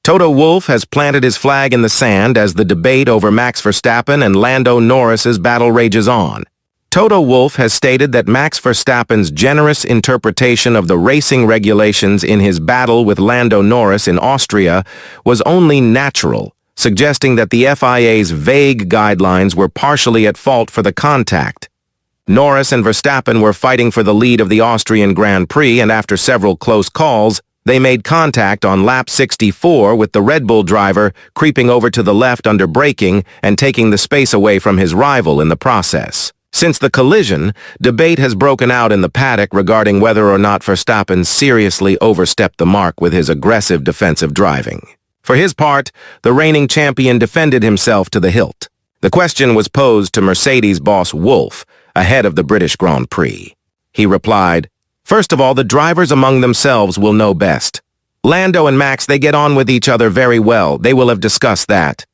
Toto Wolff has planted his flag in the sand as the debate over Max Verstappen and Lando Norris's battle rages on. Toto Wolff has stated that Max Verstappen's generous interpretation of the racing regulations in his battle with Lando Norris in Austria was only natural, suggesting that the FIA's vague guidelines were partially at fault for the contact. Norris and Verstappen were fighting for the lead of the Austrian Grand Prix, and after several close calls, they made contact on lap 64 with the Red Bull driver creeping over to the left under braking and taking the space away from his rival in the process. Since the collision, debate has broken out in the paddock regarding whether or not Verstappen seriously overstepped the mark with his aggressive defensive driving. For his part, the reigning champion defended himself to the hilt. The question was posed to Mercedes boss Wolff ahead of the British Grand Prix. He replied, "First of all, the drivers among themselves will know best. Lando and Max, they get on with each other very well. They will have discussed that.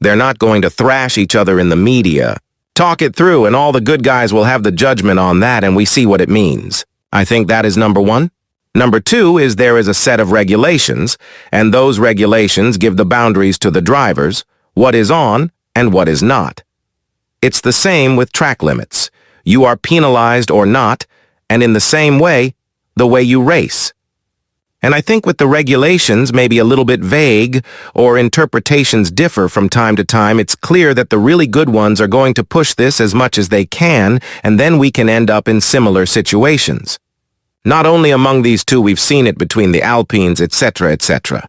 They're not going to thrash each other in the media. Talk it through, and all the good guys will have the judgment on that, and we see what it means. I think that is number one. Number two is there is a set of regulations, and those regulations give the boundaries to the drivers, what is on and what is not. It's the same with track limits. You are penalized or not, and in the same way you race. And I think with the regulations maybe a little bit vague or interpretations differ from time to time, it's clear that the really good ones are going to push this as much as they can, and then we can end up in similar situations. Not only among these two, we've seen it between the Alpines, etc., etc.